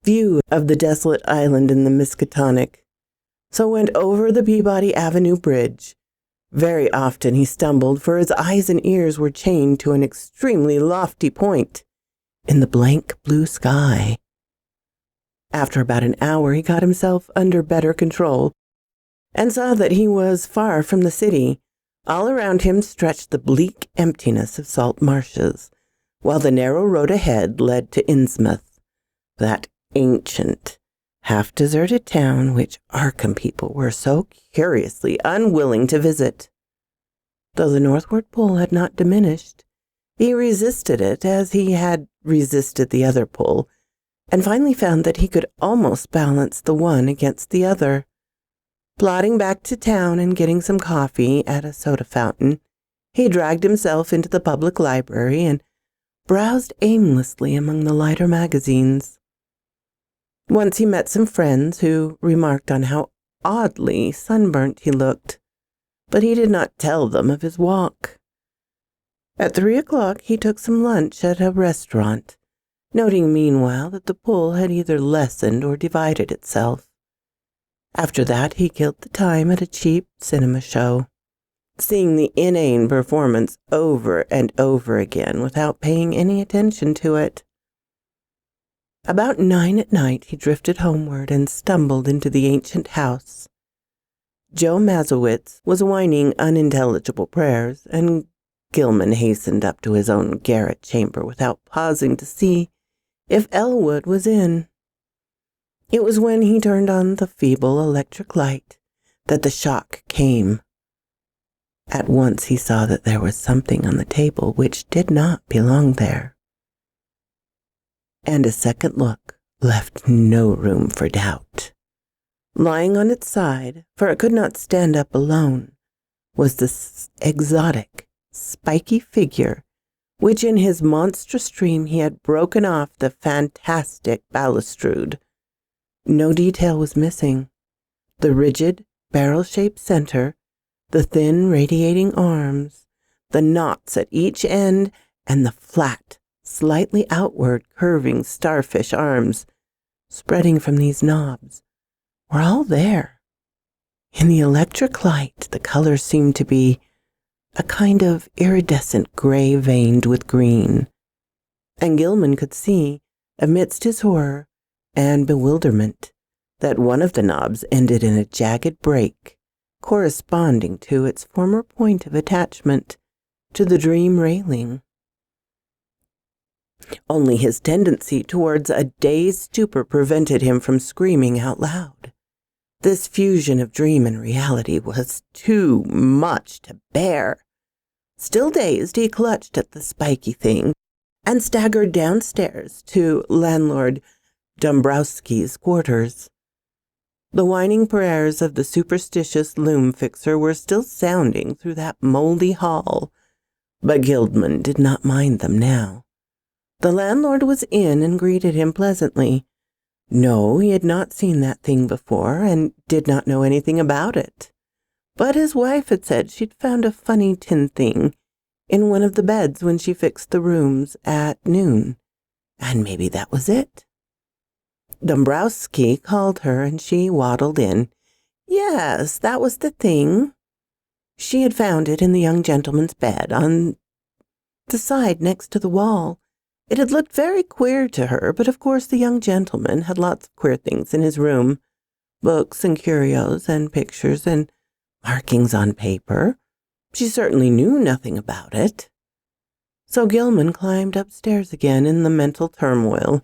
view of the desolate island in the Miskatonic, so went over the Peabody Avenue Bridge. Very often he stumbled, for his eyes and ears were chained to an extremely lofty point in the blank blue sky. After about an hour, he got himself under better control and saw that he was far from the city. All around him stretched the bleak emptiness of salt marshes, while the narrow road ahead led to Innsmouth, that ancient, half-deserted town which Arkham people were so curiously unwilling to visit. Though the northward pull had not diminished, he resisted it as he had resisted the other pull, and finally found that he could almost balance the one against the other. Plodding back to town and getting some coffee at a soda fountain, he dragged himself into the public library and browsed aimlessly among the lighter magazines. Once he met some friends who remarked on how oddly sunburnt he looked, but he did not tell them of his walk. At 3 o'clock, he took some lunch at a restaurant, noting meanwhile that the pull had either lessened or divided itself. After that, he killed the time at a cheap cinema show, seeing the inane performance over and over again without paying any attention to it. About 9 at night, he drifted homeward and stumbled into the ancient house. Joe Mazowitz was whining unintelligible prayers, and Gilman hastened up to his own garret chamber without pausing to see if Elwood was in. It was when he turned on the feeble electric light that the shock came. At once he saw that there was something on the table which did not belong there. And a second look left no room for doubt. Lying on its side, for it could not stand up alone, was the exotic, spiky figure which in his monstrous dream he had broken off the fantastic balustrade. No detail was missing. The rigid, barrel-shaped center, the thin, radiating arms, the knots at each end, and the flat, slightly outward curving starfish arms spreading from these knobs were all there. In the electric light, the colors seemed to be a kind of iridescent gray veined with green, and Gilman could see, amidst his horror and bewilderment, that one of the knobs ended in a jagged break corresponding to its former point of attachment to the dream railing. Only his tendency towards a dazed stupor prevented him from screaming out loud. This fusion of dream and reality was too much to bear. Still dazed, he clutched at the spiky thing and staggered downstairs to landlord Dombrowski's quarters. The whining prayers of the superstitious loom fixer were still sounding through that moldy hall, but Gilman did not mind them now. The landlord was in and greeted him pleasantly. No, he had not seen that thing before and did not know anything about it. But his wife had said she'd found a funny tin thing in one of the beds when she fixed the rooms at noon, and maybe that was it. Dombrowski called her and she waddled in. Yes, that was the thing. She had found it in the young gentleman's bed on the side next to the wall. It had looked very queer to her, but of course the young gentleman had lots of queer things in his room, books and curios and pictures and markings on paper. She certainly knew nothing about it. So Gilman climbed upstairs again in the mental turmoil,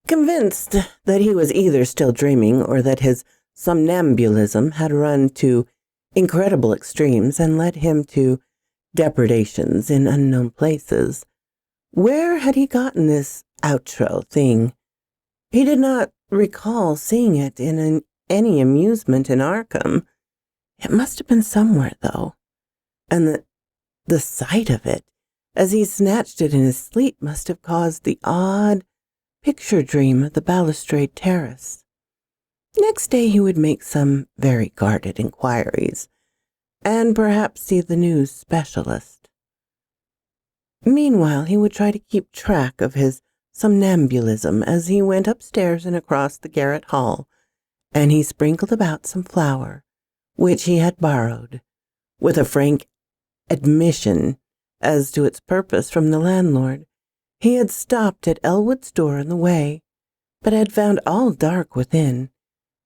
convinced that he was either still dreaming or that his somnambulism had run to incredible extremes and led him to depredations in unknown places. Where had he gotten this outro thing? He did not recall seeing it in any amusement in Arkham. It must have been somewhere, though, and the sight of it, as he snatched it in his sleep, must have caused the odd picture dream of the balustrade terrace. Next day he would make some very guarded inquiries, and perhaps see the news specialist. Meanwhile, he would try to keep track of his somnambulism as he went upstairs and across the garret hall, and he sprinkled about some flour, which he had borrowed, with a frank admission as to its purpose from the landlord. He had stopped at Elwood's door on the way, but had found all dark within.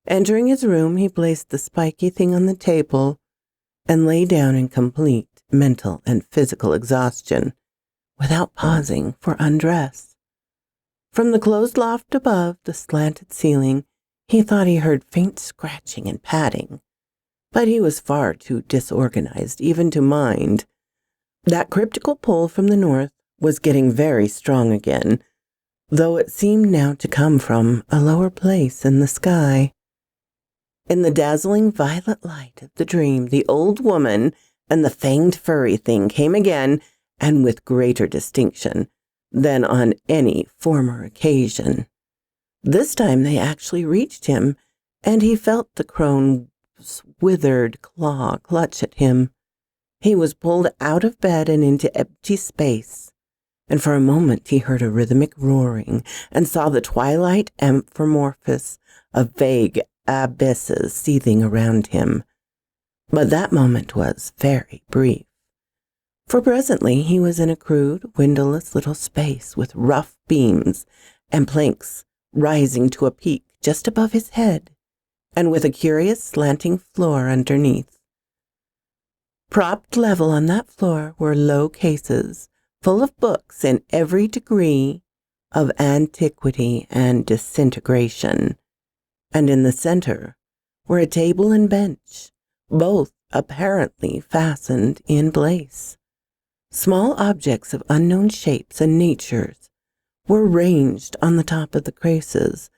Entering his room, he placed the spiky thing on the table and lay down in complete mental and physical exhaustion, without pausing for undress. From the closed loft above the slanted ceiling, he thought he heard faint scratching and patting, but he was far too disorganized even to mind. That cryptical pull from the north was getting very strong again, though it seemed now to come from a lower place in the sky. In the dazzling violet light of the dream, the old woman and the fanged furry thing came again, and with greater distinction than on any former occasion. This time they actually reached him, and he felt the crone's withered claw clutch at him. He was pulled out of bed and into empty space, and for a moment he heard a rhythmic roaring and saw the twilight amorphous of vague abysses seething around him. But that moment was very brief, for presently he was in a crude, windowless little space with rough beams and planks rising to a peak just above his head, and with a curious slanting floor underneath. Propped level on that floor were low cases full of books in every degree of antiquity and disintegration, and in the center were a table and bench, both apparently fastened in place. Small objects of unknown shapes and natures were ranged on the top of the cases,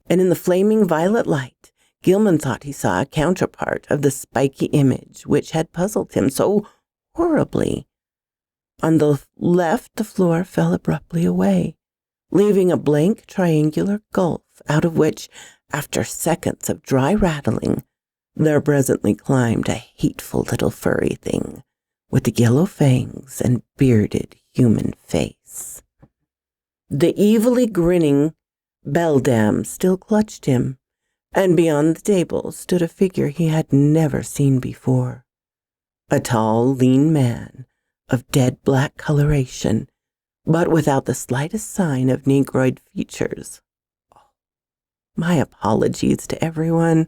and in the flaming violet light, Gilman thought he saw a counterpart of the spiky image which had puzzled him so horribly. On the left, the floor fell abruptly away, leaving a blank triangular gulf out of which, after seconds of dry rattling, there presently climbed a hateful little furry thing with the yellow fangs and bearded human face. The evilly grinning beldam still clutched him, and beyond the table stood a figure he had never seen before. A tall, lean man of dead black coloration, but without the slightest sign of negroid features. My apologies to everyone.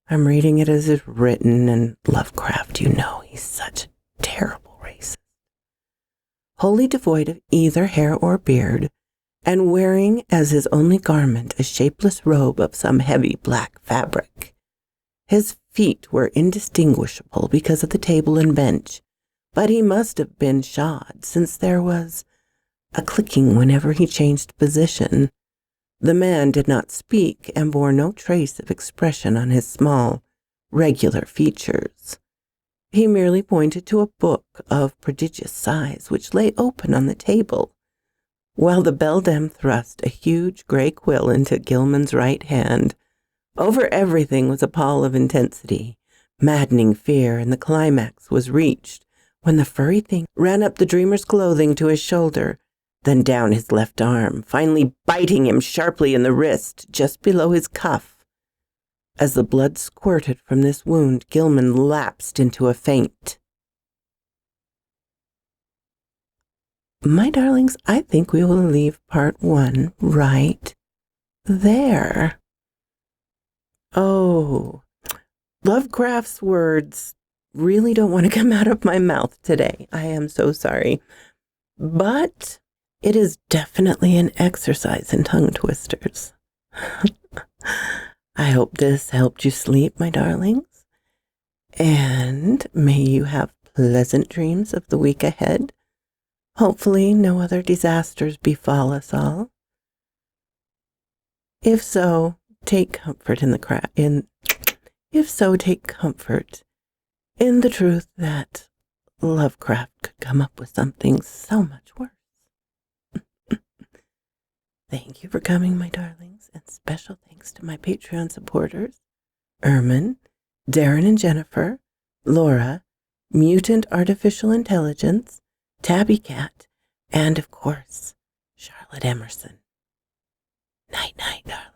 I'm reading it as it's written, and Lovecraft, you know, he's such a terrible racist. Wholly devoid of either hair or beard, and wearing as his only garment a shapeless robe of some heavy black fabric. His feet were indistinguishable because of the table and bench, but he must have been shod, since there was a clicking whenever he changed position. The man did not speak and bore no trace of expression on his small, regular features. He merely pointed to a book of prodigious size which lay open on the table, while the beldam thrust a huge gray quill into Gilman's right hand. Over everything was a pall of intensity, maddening fear, and the climax was reached when the furry thing ran up the dreamer's clothing to his shoulder, then down his left arm, finally biting him sharply in the wrist just below his cuff. As the blood squirted from this wound, Gilman lapsed into a faint. My darlings, I think we will leave part 1 right there. Oh, Lovecraft's words really don't want to come out of my mouth today. I am so sorry. But it is definitely an exercise in tongue twisters. I hope this helped you sleep, my darlings. And may you have pleasant dreams of the week ahead. Hopefully no other disasters befall us all. If so, take comfort in the take comfort in the truth that Lovecraft could come up with something so much worse. Thank you for coming, my darlings, and special thanks to my Patreon supporters, Ermin, Darren and Jennifer, Laura, Mutant Artificial Intelligence, Tabby Cat, and, of course, Charlotte Emerson. Night, night, darling.